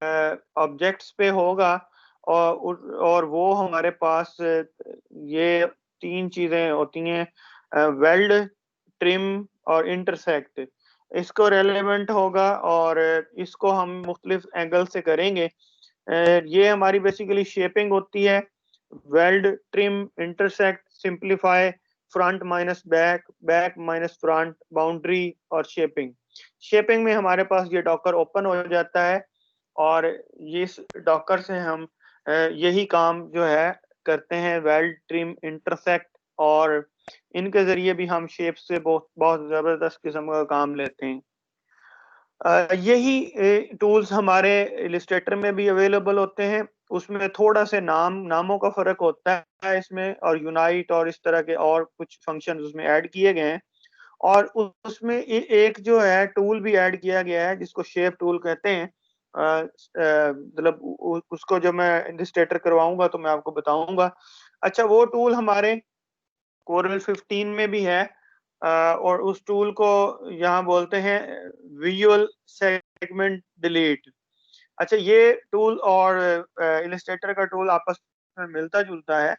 Objects पे होगा, और वो हमारे पास ये तीन चीजें होती हैं, वेल्ड, ट्रिम और इंटरसेक्ट। इसको रेलेवेंट होगा और इसको हम मुख्तलिफ एंगल से करेंगे। ये हमारी बेसिकली शेपिंग होती है। Weld, trim, intersect, simplify, front minus back, back minus front, boundary और शेपिंग। शेपिंग में हमारे पास ये डॉकर ओपन हो जाता है, और ये इस डॉकर से हम यही काम जो है करते हैं, वेल्ड, ट्रिम, इंटरसेक्ट, और इनके जरिए भी हम शेप से बहुत बहुत जबरदस्त किस्म का काम लेते हैं। यही टूल्स हमारे इलिस्ट्रेटर में भी अवेलेबल होते हैं। उसमें थोड़ा से नामों का फर्क होता है इसमें, और यूनाइट और इस तरह के और कुछ फंक्शन उसमें ऐड किए गए हैं। और उसमें एक जो है टूल भी ऐड किया गया है जिसको शेप टूल कहते हैं। मतलब उसको जब मैं इलिस्ट्रेटर करवाऊंगा तो मैं आपको बताऊंगा। अच्छा, वो टूल हमारे कोरल 15 में भी है, और उस टूल को यहाँ बोलते हैं विजुअल सेगमेंट डिलीट। अच्छा, ये टूल और इलिस्ट्रेटर का टूल आपस में मिलता जुलता है।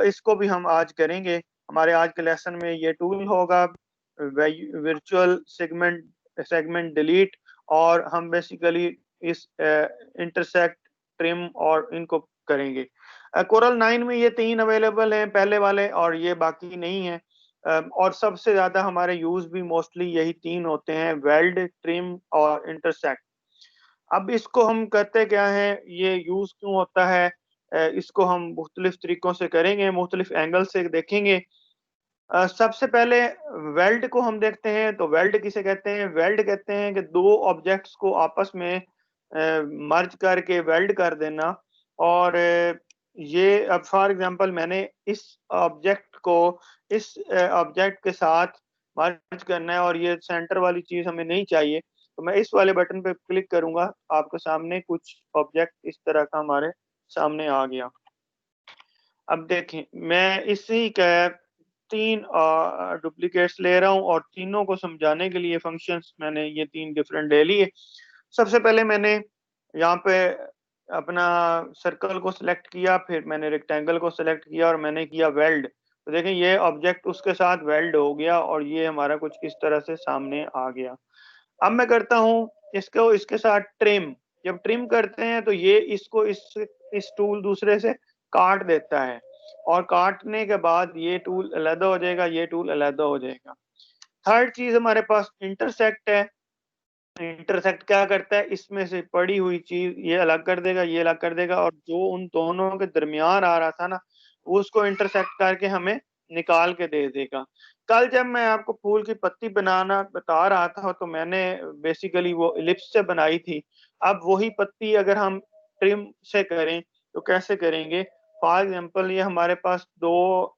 इसको भी हम आज करेंगे। हमारे आज के लेसन में ये टूल होगा वर्चुअल सेगमेंट सेगमेंट डिलीट, और हम बेसिकली इस इंटरसेक्ट, ट्रिम और इनको करेंगे। कोरल 9 में ये तीन अवेलेबल हैं पहले वाले, और ये बाकी नहीं है। और सबसे ज्यादा हमारे यूज भी मोस्टली यही तीन होते हैं, वेल्ड, ट्रिम और इंटरसेक्ट। अब इसको हम करते क्या है, ये यूज क्यों होता है, इसको हम मुख्तलिफ तरीकों से करेंगे, मुख्तलिफ एंगल से देखेंगे। सबसे पहले वेल्ड को हम देखते हैं। तो वेल्ड किसे कहते हैं? वेल्ड कहते हैं कि दो ऑब्जेक्ट्स को आपस में मर्ज करके वेल्ड कर देना। और ये अब फॉर एग्जांपल मैंने इस ऑब्जेक्ट को इस ऑब्जेक्ट के साथ मर्ज करना है, और ये सेंटर वाली चीज हमें नहीं चाहिए, तो मैं इस वाले बटन पे क्लिक करूंगा, आपके सामने कुछ ऑब्जेक्ट इस तरह का हमारे सामने आ गया। अब देखें, मैं इसी का तीन डुप्लीकेट्स ले रहा हूं, और तीनों को समझाने के लिए फंक्शंस मैंने ये तीन डिफरेंट ले लिए। सबसे पहले मैंने यहाँ पे अपना सर्कल को सिलेक्ट किया, फिर मैंने रेक्टेंगल को सिलेक्ट किया, और मैंने किया वेल्ड। तो देखें, ये ऑब्जेक्ट उसके साथ वेल्ड हो गया, और ये हमारा कुछ इस तरह से सामने आ गया। अब मैं करता हूँ इसको इसके साथ ट्रिम। जब ट्रिम करते हैं तो ये इसको इस टूल दूसरे से काट देता है, और काटने के बाद ये टूल अलग हो जाएगा, ये टूल अलग हो जाएगा। थर्ड चीज हमारे पास इंटरसेक्ट है। इंटरसेक्ट क्या करता है, इसमें से पड़ी हुई चीज ये अलग कर देगा, ये अलग कर देगा, और जो उन दोनों के दरमियान आ रहा था ना, उसको इंटरसेक्ट करके हमें निकाल के दे देगा। कल जब मैं आपको फूल की पत्ती बनाना बता रहा था तो मैंने बेसिकली वो इलिप्स से बनाई थी। अब वही पत्ती अगर हम ट्रिम से करें तो कैसे करेंगे? फॉर एग्जाम्पल, ये हमारे पास दो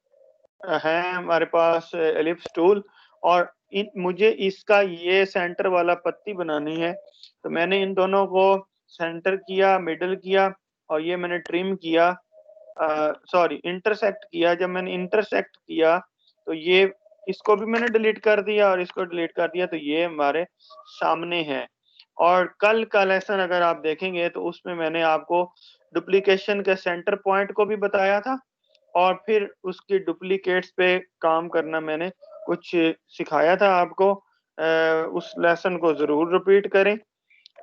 हैं, हमारे पास एलिप्स टूल, और मुझे इसका ये सेंटर वाला पत्ती बनानी है। तो मैंने इन दोनों को सेंटर किया, मिडल किया, और ये मैंने ट्रिम किया, सॉरी इंटरसेक्ट किया। जब मैंने इंटरसेक्ट किया तो ये इसको भी मैंने डिलीट कर दिया और इसको डिलीट कर दिया, तो ये हमारे सामने है। और कल का लेसन अगर आप देखेंगे तो उसमें मैंने आपको डुप्लीकेशन के सेंटर पॉइंट को भी बताया था, और फिर उसकी डुप्लीकेट्स पे काम करना मैंने कुछ सिखाया था आपको। उस लेसन को जरूर रिपीट करें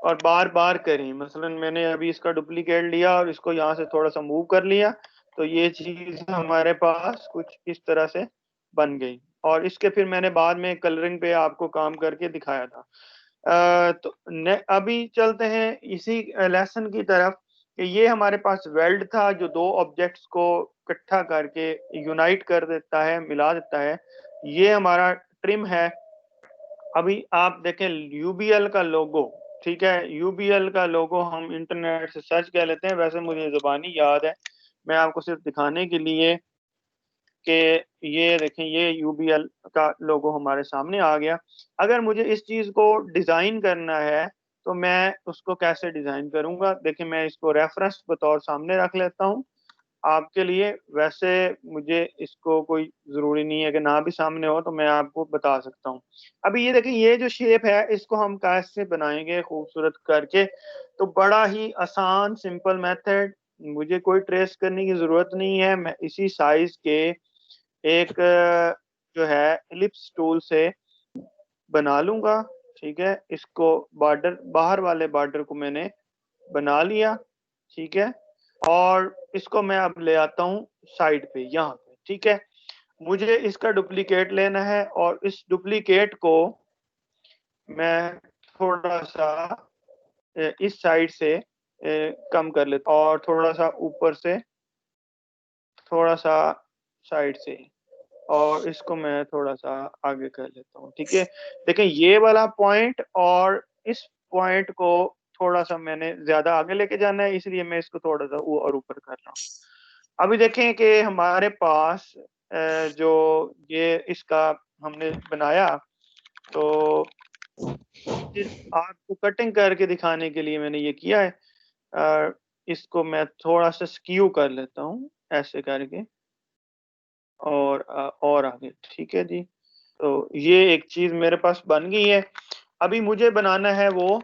और बार बार करें। मसलन मैंने अभी इसका डुप्लीकेट लिया और इसको यहाँ से थोड़ा सा मूव कर लिया, तो ये चीज हमारे पास कुछ इस तरह से बन गई, और इसके फिर मैंने बाद में कलरिंग पे आपको काम करके दिखाया था। तो अभी चलते हैं इसी लेसन की तरफ, कि ये हमारे पास वेल्ड था जो दो ऑब्जेक्ट्स को इकट्ठा करके यूनाइट कर देता है, मिला देता है। ये हमारा ट्रिम है। अभी आप देखें यूबीएल का लोगो, ठीक है, यूबीएल का लोगो हम इंटरनेट से सर्च कर लेते हैं, वैसे मुझे जुबानी याद है, मैं आपको सिर्फ दिखाने के लिए कि ये देखें, ये यूबीएल का लोगो हमारे सामने आ गया। अगर मुझे इस चीज को डिजाइन करना है तो मैं उसको कैसे डिजाइन करूंगा? देखिए, मैं इसको रेफरेंस बतौर सामने रख लेता हूँ। आपके लिए। वैसे मुझे इसको कोई जरूरी नहीं है कि ना भी सामने हो, तो मैं आपको बता सकता हूँ। अभी ये देखें, ये जो शेप है इसको हम कैसे बनाएंगे खूबसूरत करके, तो बड़ा ही आसान सिंपल मेथड, मुझे कोई ट्रेस करने की जरूरत नहीं है। मैं इसी साइज के एक जो है एलिप्स टूल से बना लूंगा। ठीक है, इसको बॉर्डर, बाहर वाले बॉर्डर को मैंने बना लिया। ठीक है, और इसको मैं अब ले आता हूँ साइड पे, यहाँ पे। ठीक है, मुझे इसका डुप्लीकेट लेना है, और इस डुप्लीकेट को मैं थोड़ा सा इस साइड से कम कर लेता हूँ, और थोड़ा सा ऊपर से, थोड़ा सा साइड से, और इसको मैं थोड़ा सा आगे कर लेता हूँ। ठीक है, देखें ये वाला पॉइंट और इस पॉइंट को थोड़ा सा मैंने ज्यादा आगे लेके जाना है, इसलिए मैं इसको थोड़ा सा और ऊपर कर रहा हूँ। अभी देखें कि हमारे पास जो ये इसका हमने बनाया, तो आपको कटिंग करके दिखाने के लिए मैंने ये किया है। इसको मैं थोड़ा सा स्क्यू कर लेता हूँ ऐसे करके, और आगे। ठीक है जी, तो ये एक चीज मेरे पास बन गई है। अभी मुझे बनाना है वो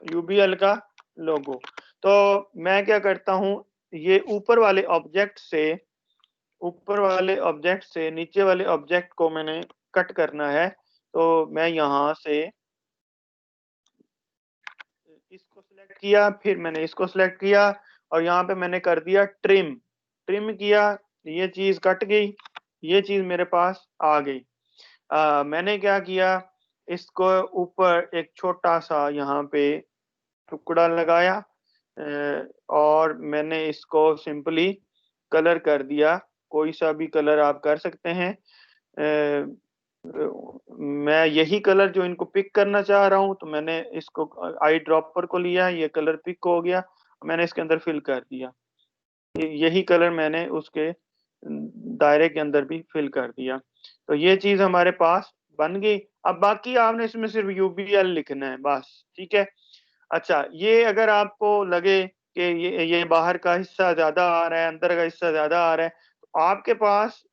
यूबीएल का लोगो। तो मैं क्या करता हूँ, ये ऊपर वाले ऑब्जेक्ट से नीचे वाले ऑब्जेक्ट को मैंने कट करना है। तो मैं यहाँ से इसको सिलेक्ट किया, फिर मैंने इसको सिलेक्ट किया, और यहाँ पे मैंने कर दिया ट्रिम। ट्रिम किया, ये चीज कट गई, ये चीज मेरे पास आ गई। मैंने क्या किया, इसको ऊपर एक छोटा सा यहाँ पे टुकड़ा लगाया, और मैंने इसको सिंपली कलर कर दिया। कोई सा भी कलर आप कर सकते हैं। मैं यही कलर जो इनको पिक करना चाह रहा हूँ, तो मैंने इसको आई ड्रॉपर को लिया, ये कलर पिक हो गया, मैंने इसके अंदर फिल कर दिया। यही कलर मैंने उसके दायरे के अंदर भी फिल कर दिया। तो ये चीज हमारे पास बन गई। अब बाकी आपने इसमें सिर्फ यूबीएल लिखना है बस। ठीक है, अच्छा, ये अगर आपको लगे कि ये बाहर का हिस्सा ज्यादा आ रहा है, अंदर का हिस्सा ज्यादा आ रहा है, तो आपके पास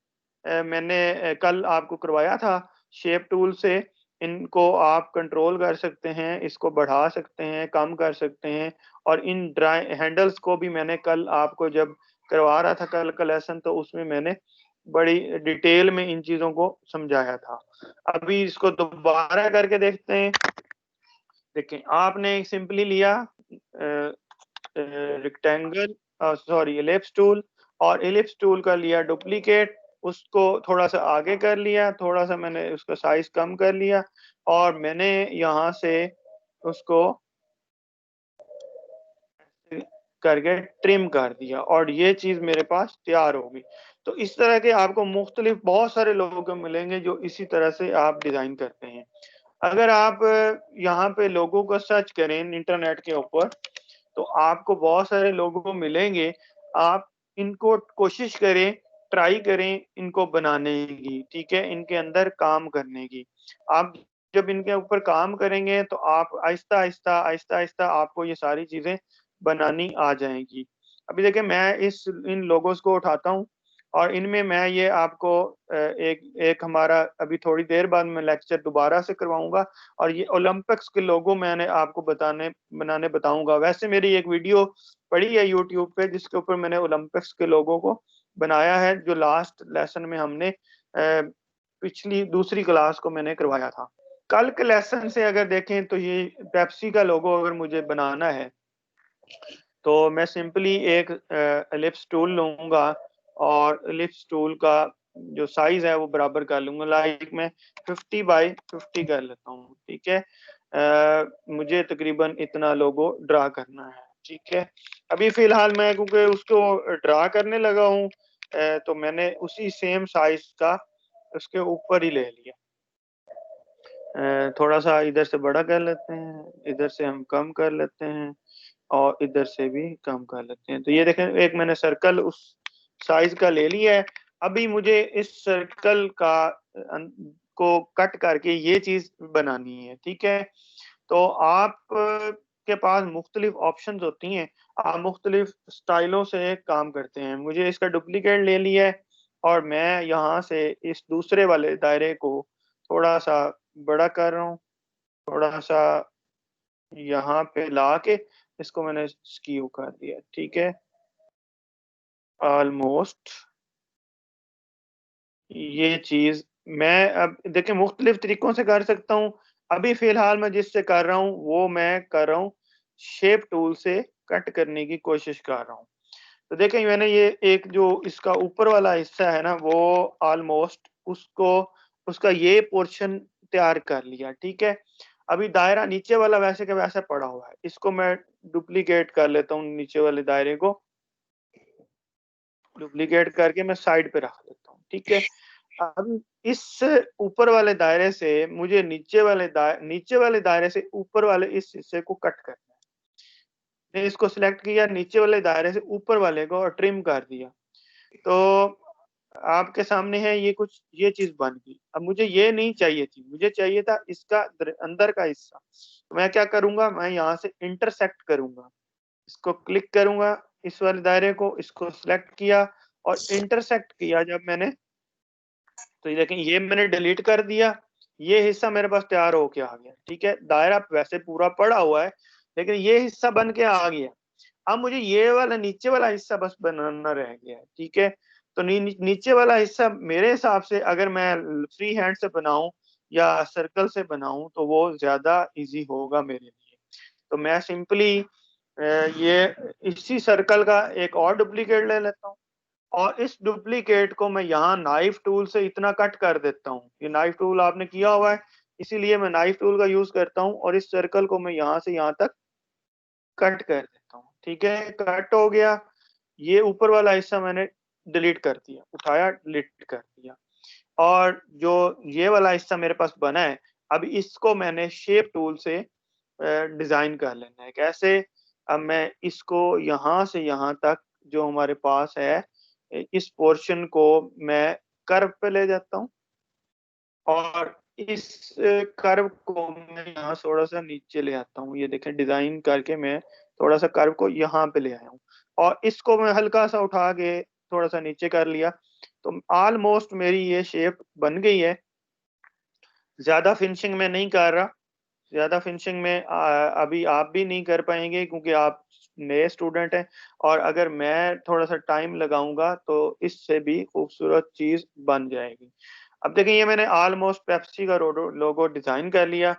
मैंने कल आपको करवाया था शेप टूल से, इनको आप कंट्रोल कर सकते हैं, इसको बढ़ा सकते हैं, कम कर सकते हैं। और इन ड्राई हैंडल्स को भी मैंने कल आपको जब करवा रहा था कल का लेसन, तो उसमें मैंने बड़ी डिटेल में इन चीजों को समझाया था। अभी इसको दोबारा करके देखते हैं। देखें, आपने सिंपली लिया रेक्टेंगल, सॉरी एलिप्स टूल, और एलिप्स टूल का लिया डुप्लीकेट, उसको थोड़ा सा आगे कर लिया, थोड़ा सा मैंने उसका साइज कम कर लिया, और मैंने यहाँ से उसको करके ट्रिम कर दिया, और ये चीज मेरे पास तैयार होगी। तो इस तरह के आपको मुख्तलिफ बहुत सारे लोगों मिलेंगे जो इसी तरह से आप डिजाइन करते हैं। अगर आप यहाँ पे लोगों को सर्च करें इंटरनेट के ऊपर, तो आपको बहुत सारे लोगों मिलेंगे। आप इनको कोशिश करें, ट्राई करें इनको बनाने की। ठीक है, इनके अंदर काम करने की। आप जब इनके ऊपर काम करेंगे, तो आप आहिस्ता आहिस्ता आहिस्ता आहिस्ता आपको ये सारी चीजें बनानी आ जाएगी। अभी देखिए, मैं इन लोगोस को उठाता हूँ, और इनमें मैं ये आपको एक एक हमारा अभी थोड़ी देर बाद मैं लेक्चर दोबारा से करवाऊंगा, और ये ओलंपिक्स के लोगो मैंने आपको बनाने बताऊंगा। वैसे मेरी एक वीडियो पड़ी है यूट्यूब पे, जिसके ऊपर मैंने ओलंपिक्स के लोगो को बनाया है, जो लास्ट लेसन में हमने पिछली दूसरी क्लास को मैंने करवाया था। कल के लेसन से अगर देखें, तो ये पेप्सी का लोगो अगर मुझे बनाना है, तो मैं सिंपली एक एलिप्स टूल लूंगा, और एलिप्स टूल का जो साइज है वो बराबर कर लूंगा। लाइक मैं 50 बाई 50 कर लेता हूँ। ठीक है, मुझे तकरीबन इतना लोगो ड्रा करना है। ठीक है, अभी फिलहाल मैं क्योंकि उसको ड्रा करने लगा हूँ, तो मैंने उसी सेम साइज का उसके ऊपर ही ले लिया। थोड़ा सा इधर से बड़ा कर लेते हैं, इधर से हम कम कर लेते हैं, और इधर से भी कम कर लेते हैं। तो ये देखें, एक मैंने सर्कल उस साइज का ले लिया है। अभी मुझे इस सर्कल का को कट करके ये चीज बनानी है। ठीक है, तो आप आपके पास मुख्तलिफ ऑप्शंस होती हैं, आप मुख्तलिफ स्टाइलों से काम करते हैं। मुझे इसका डुप्लीकेट ले लिया है और मैं यहाँ से इस दूसरे वाले दायरे को थोड़ा सा बड़ा कर रहा हूँ, थोड़ा सा यहाँ पे ला के इसको मैंने स्क्यू कर दिया, ठीक है। ऑलमोस्ट ये चीज मैं अब देखिए मुख्तलिफ तरीकों से कर सकता हूँ। अभी फिलहाल मैं जिससे कर रहा हूँ वो मैं कर रहा हूँ शेप टूल से कट करने की कोशिश कर रहा हूँ। तो देखें मैंने ये एक जो इसका ऊपर वाला हिस्सा है ना वो ऑलमोस्ट उसको उसका ये पोर्शन तैयार कर लिया, ठीक है। अभी दायरा नीचे वाला वैसे का वैसा पड़ा हुआ है, इसको मैं डुप्लीकेट कर लेता हूँ, नीचे वाले दायरे को डुप्लीकेट करके मैं साइड पे रख देता हूँ, ठीक है। अब इस ऊपर वाले दायरे से मुझे नीचे वाले दायरे से ऊपर वाले इस हिस्से को कट करना है। मैंने इसको सिलेक्ट किया, नीचे वाले दायरे से ऊपर वाले को और ट्रिम कर दिया। तो आपके सामने है ये कुछ ये चीज बन गई। अब मुझे ये नहीं चाहिए थी, मुझे चाहिए था इसका अंदर का हिस्सा। तो मैं क्या करूंगा, मैं यहाँ से इंटरसेक्ट करूंगा, इसको क्लिक करूंगा, इस वाले दायरे को इसको सिलेक्ट किया और इंटरसेक्ट किया जब मैंने, तो ये देखें ये मैंने डिलीट कर दिया, ये हिस्सा मेरे पास तैयार होके आ गया, ठीक है। दायरा वैसे पूरा पड़ा हुआ है लेकिन ये हिस्सा बन के आ गया। अब मुझे ये वाला नीचे वाला हिस्सा बस बनाना रह गया है, ठीक है। तो नीचे वाला हिस्सा मेरे हिसाब से अगर मैं फ्री हैंड से बनाऊं या सर्कल से बनाऊं तो वो ज्यादा इजी होगा मेरे लिए। तो मैं सिंपली ये इसी सर्कल का एक और डुप्लीकेट ले लेता हूँ और इस डुप्लीकेट को मैं यहाँ नाइफ टूल से इतना कट कर देता हूँ। ये नाइफ टूल आपने किया हुआ है, इसीलिए मैं नाइफ टूल का यूज करता हूँ और इस सर्कल को मैं यहाँ से यहाँ तक कट कर देता हूँ, ठीक है। कट हो गया, ये ऊपर वाला हिस्सा मैंने डिलीट कर दिया, उठाया डिलीट कर दिया और जो ये वाला हिस्सा मेरे पास बना है अब इसको मैंने शेप टूल से डिजाइन कर लेना है। कैसे, अब मैं इसको यहाँ से यहाँ तक जो हमारे पास है इस पोर्शन को मैं कर्व पे ले जाता हूँ और इस कर्व को मैं यहाँ थोड़ा सा नीचे ले आता हूँ। ये देखें डिजाइन करके मैं थोड़ा सा कर्व को यहाँ पे ले आया हूँ और इसको मैं हल्का सा उठा के थोड़ा सा नीचे कर लिया। तो ऑलमोस्ट मेरी ये शेप बन गई है। ज्यादा फिनिशिंग में नहीं कर रहा, ज्यादा फिनिशिंग में अभी आप भी नहीं कर पाएंगे क्योंकि आप नए स्टूडेंट हैं और अगर मैं थोड़ा सा टाइम लगाऊंगा तो इससे भी खूबसूरत चीज बन जाएगी। अब देखें ये मैंने ऑलमोस्ट पेप्सी का लोगो डिजाइन कर लिया,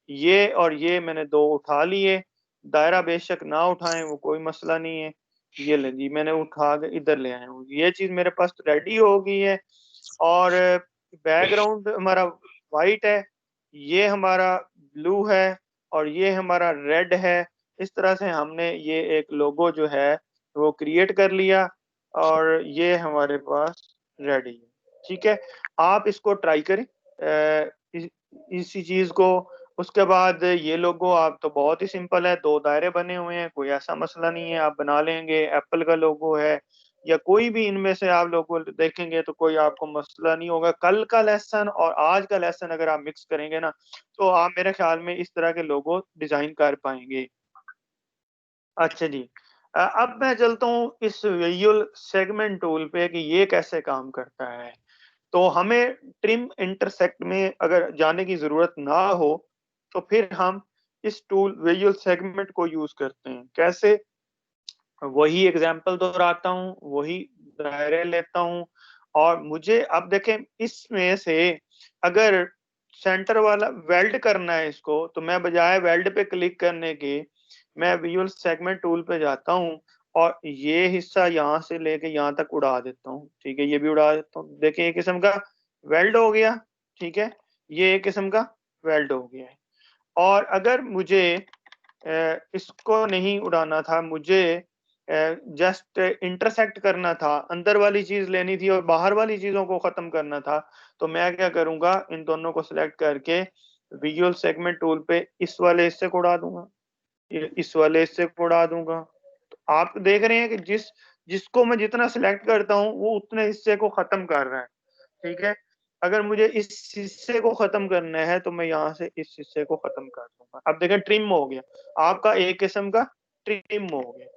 ये और ये मैंने दो उठा लिए। दायरा बेशक ना उठाएं वो कोई मसला नहीं है, ये ले जी मैंने उठा के इधर ले आया हूँ। ये चीज मेरे पास रेडी हो गई है और बैकग्राउंड हमारा वाइट है, ये हमारा ब्लू है और ये हमारा रेड है। इस तरह से हमने ये एक लोगो जो है वो क्रिएट कर लिया और ये हमारे पास रेडी है, ठीक है। आप इसको ट्राई करें इसी चीज को। उसके बाद ये लोगो आप तो बहुत ही सिंपल है, दो दायरे बने हुए हैं, कोई ऐसा मसला नहीं है, आप बना लेंगे। एप्पल का लोगो है या कोई भी इनमें से आप लोगों को देखेंगे तो कोई आपको मसला नहीं होगा। कल का लेसन और आज का लेसन अगर आप मिक्स करेंगे ना तो आप मेरे ख्याल में इस तरह के लोगो डिजाइन कर पाएंगे। अच्छा जी, अब मैं चलता हूँ इस विजुअल सेगमेंट टूल पे कि ये कैसे काम करता है। तो हमें ट्रिम इंटरसेक्ट में अगर जाने की जरूरत ना हो तो फिर हम इस टूल विजुअल सेगमेंट को यूज करते हैं। कैसे, वही एग्जाम्पल दोहराता हूँ, वही दायरे लेता हूँ और मुझे अब देखें इसमें से अगर सेंटर वाला वेल्ड करना है इसको तो मैं बजाय वेल्ड पे क्लिक करने के मैं विजुअल सेगमेंट टूल पे जाता हूँ और ये हिस्सा यहाँ से लेके यहाँ तक उड़ा देता हूँ, ठीक है। ये भी उड़ा देता हूँ, देखिए एक किस्म का वेल्ड हो गया, ठीक है। ये एक किस्म का वेल्ड हो गया है। और अगर मुझे इसको नहीं उड़ाना था, मुझे जस्ट इंटरसेक्ट करना था, अंदर वाली चीज लेनी थी और बाहर वाली चीजों को खत्म करना था, तो मैं क्या करूंगा, इन दोनों को सिलेक्ट करके विजुअल सेगमेंट टूल पे इस वाले हिस्से को उड़ा दूंगा, इस वाले हिस्से को उड़ा दूंगा। तो आप देख रहे हैं कि जिसको मैं जितना सिलेक्ट करता हूँ वो उतने हिस्से को खत्म कर रहा है, ठीक है। अगर मुझे इस हिस्से को खत्म करना है तो मैं यहाँ से इस हिस्से को खत्म कर दूंगा। अब देखें ट्रिम हो गया, आपका एक किस्म का ट्रिम हो गया।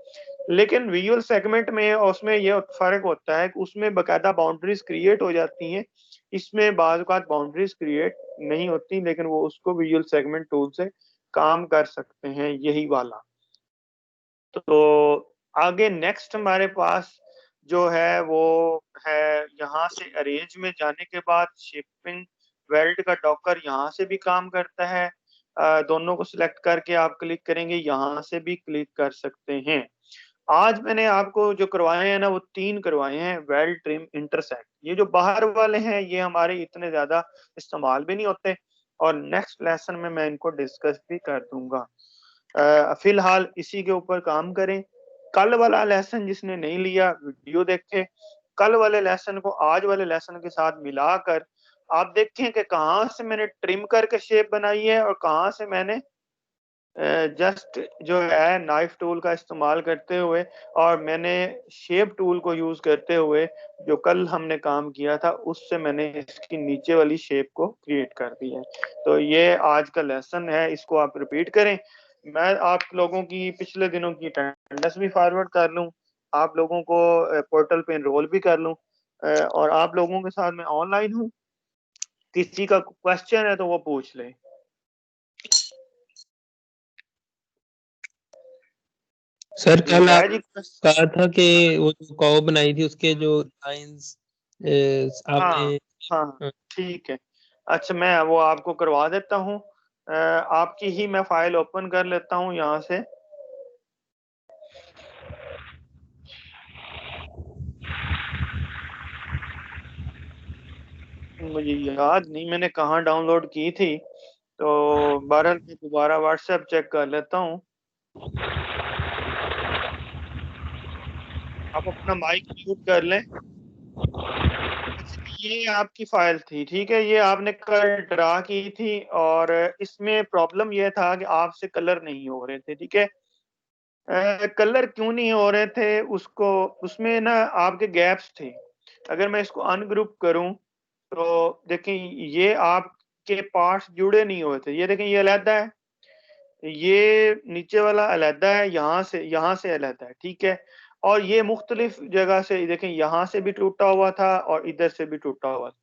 लेकिन विजुअल सेगमेंट में और उसमें ये फर्क होता है कि उसमें बकायदा बाउंड्रीज क्रिएट हो जाती हैं, इसमें बाज़ औक़ात बाउंड्रीज क्रिएट नहीं होती, लेकिन वो उसको विजुअल सेगमेंट टूल से काम कर सकते हैं, यही वाला। तो आगे नेक्स्ट हमारे पास जो है वो है, यहाँ से अरेंज में जाने के बाद शिपिंग वेल्ट का डॉकर यहाँ से भी काम करता है। दोनों को सिलेक्ट करके आप क्लिक करेंगे, यहाँ से भी क्लिक कर सकते हैं। आज मैंने आपको जो करवाए हैं ना वो 3 करवाए हैं, वेल ट्रिम इंटरसेक्ट। ये जो बाहर वाले हैं ये हमारे इतने ज़्यादा इस्तेमाल भी नहीं होते और नेक्स्ट लेसन में मैं इनको डिस्कस भी कर दूँगा। फिलहाल इसी के ऊपर काम करें। कल वाला लेसन जिसने नहीं लिया वीडियो देखे, कल वाले लेसन को आज वाले लेसन के साथ मिलाकर आप देखें कि कहाँ से मैंने ट्रिम करके शेप बनाई है और कहाँ से मैंने जस्ट जो है नाइफ टूल का इस्तेमाल करते हुए और मैंने शेप टूल को यूज़ करते हुए जो कल हमने काम किया था उससे मैंने इसकी नीचे वाली शेप को क्रिएट कर दिया है। तो ये आज का लेसन है, इसको आप रिपीट करें। मैं आप लोगों की पिछले दिनों की अटेंडेंस भी फॉरवर्ड कर लूँ, आप लोगों को पोर्टल पे एनरोल भी कर लूँ और आप लोगों के साथ मैं ऑनलाइन हूँ। किसी का क्वेश्चन है तो वो पूछ लें। सर जी कल है आप जी। कहा था कि हाँ, वो जो कॉ बनाई थी उसके जो लाइंस आपने हाँ, हाँ, ठीक है। अच्छा मैं वो आपको करवा देता हूँ। आपकी ही मैं फ़ाइल ओपन कर लेता हूँ यहाँ से। मुझे याद नहीं मैंने कहाँ डाउनलोड की थी, तो बहरहाल मैं दोबारा व्हाट्सएप चेक कर लेता हूँ। आप अपना माइक म्यूट कर लें। अच्छा ये आपकी फ़ाइल थी, ठीक है? ये आपने कल ड्रा की थी और इसमें प्रॉब्लम ये था कि आपसे कलर नहीं हो रहे थे, ठीक है? कलर क्यों नहीं हो रहे थे उसको उसमें ना आपके गैप्स थे। अगर मैं इसको अनग्रुप करूँ तो देखें ये आपके पार्ट्स जुड़े नहीं हुए थे। ये देखें ये अलहदा है, ये नीचे वाला अलहदा है, यहाँ से अलहदा है, ठीक है? और ये मुख्तलिफ जगह से देखें यहाँ से भी टूटा हुआ था और इधर से भी टूटा हुआ था।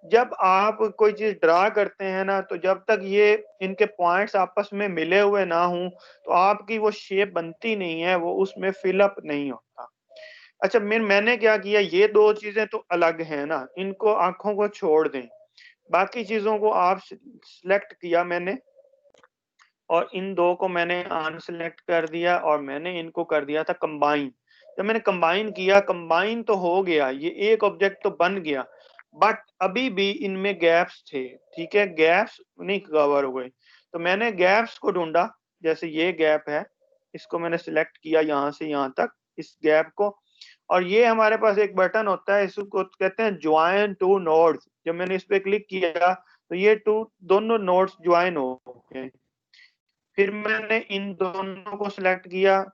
जब आप कोई चीज़ ड्रा करते हैं ना तो जब तक ये इनके पॉइंट्स आपस में मिले हुए ना हों, तो आपकी वो शेप बनती नहीं है, वो उसमें फिल अप नहीं होता। अच्छा मैंने क्या किया, ये 2 चीज़ें तो अलग हैं ना, इनको आँखों को छोड़ दें। बाकी चीज़ों को आप सिलेक्ट किया मैंने और इन 2 को मैंने अनसेलेक्ट कर दिया और मैंने इनको कर दिया था कंबाइन। जब मैंने कंबाइन किया, कंबाइन तो हो गया, ये एक ऑब्जेक्ट तो बन गया, बट अभी भी इनमें गैप्स थे, ठीक है? गैप्स नहीं कवर हुए। तो मैंने गैप्स को ढूँढा, जैसे ये गैप है, इसको मैंने सिलेक्ट किया यहाँ से यहाँ तक, इस गैप को और ये हमारे पास एक बटन होता है, इसको कहते हैं जॉइन टू नोड्स। जब मैंने इस पे क्लिक किया, तो ये दोनों नोड्स जॉइन हो गए। फिर मैंने इन दोनों को सिलेक्ट किया,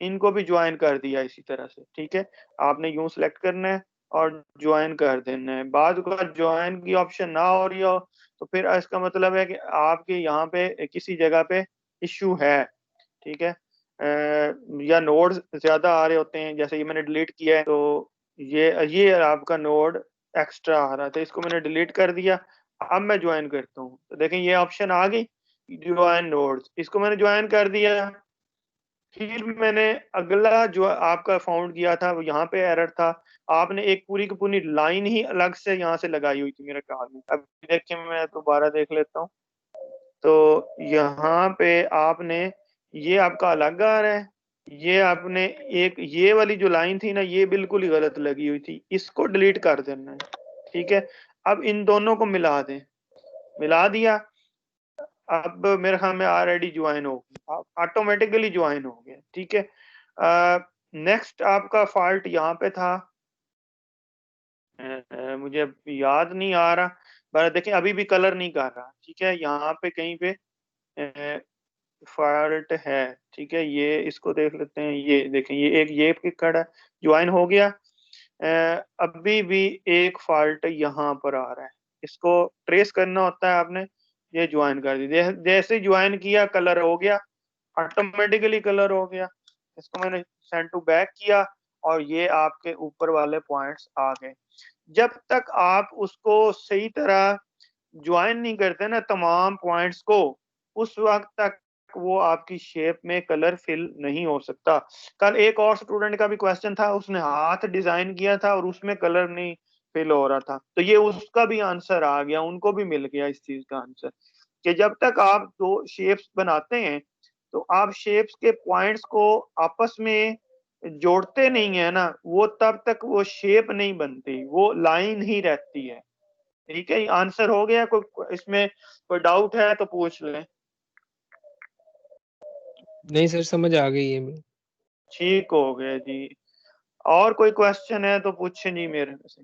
इनको भी जॉइन कर दिया इसी तरह से, ठीक है? आपने यूँ सिलेक्ट करना है और जॉइन कर देना है। बाद अगर जॉइन की ऑप्शन ना हो रही हो, तो फिर इसका मतलब है कि आपके यहाँ पे किसी जगह पे इश्यू है, ठीक है? या नोड्स ज़्यादा आ रहे होते हैं, जैसे ये मैंने डिलीट किया है, तो ये आपका नोड एक्स्ट्रा आ रहा था, इसको मैंने डिलीट कर दिया। अब मैं जॉइन करता हूँ, तो देखें ये ऑप्शन आ गई, जॉइन नोड्स, इसको मैंने जॉइन कर दिया। फिर मैंने अगला जो आपका फाउंड किया था वो यहाँ पे एरर था। आपने एक पूरी की पूरी लाइन ही अलग से यहाँ से लगाई हुई थी मेरे ख्याल में। अब देखिए मैं दोबारा देख लेता हूँ। तो यहाँ पे आपने ये आपका अलग आ रहा है। ये आपने एक ये वाली जो लाइन थी ना ये बिल्कुल ही गलत लगी हुई थी। इसको डिलीट कर देना है। ठीक है? अब इन दोनों को मिला दें। मिला दिया। अब मेरे ख्याल में ऑलरेडी जॉइन हो गया, ऑटोमेटिकली जॉइन हो गया, ठीक है? नेक्स्ट आपका फॉल्ट यहाँ पे था। मुझे अब याद नहीं आ रहा, पर देखिए अभी भी कलर नहीं कर रहा, ठीक है? यहाँ पे कहीं पे फॉल्ट है, ठीक है? ये इसको देख लेते हैं, ये देखें ये पिक खड़ा है, जॉइन हो गया। अभी भी एक फॉल्ट यहाँ पर आ रहा है, इसको ट्रेस करना होता है आपने, ये ज्वाइन कर दी। जैसे ज्वाइन किया कलर हो गया, ऑटोमेटिकली कलर हो गया। इसको मैंने सेंड टू बैक किया और ये आपके ऊपर वाले पॉइंट्स आ गए। जब तक आप उसको सही तरह ज्वाइन नहीं करते ना तमाम पॉइंट्स को, उस वक्त तक वो आपकी शेप में कलर फिल नहीं हो सकता। कल एक और स्टूडेंट का भी क्वेश्चन था, उसने हाथ डिजाइन किया था और उसमें कलर नहीं फिल हो रहा था, तो ये उसका भी आंसर आ गया, उनको भी मिल गया इस चीज का आंसर, कि जब तक आप दो शेप्स बनाते हैं तो आप शेप्स के पॉइंट्स को आपस में जोड़ते नहीं है ना, वो तब तक वो शेप नहीं बनती, वो लाइन ही रहती है। ठीक है, आंसर हो गया? कोई इसमें कोई डाउट है तो पूछ लें। नहीं सर, समझ आ गई है मैं। ठीक हो गया जी। और कोई क्वेश्चन है तो पूछे जी मेरे से।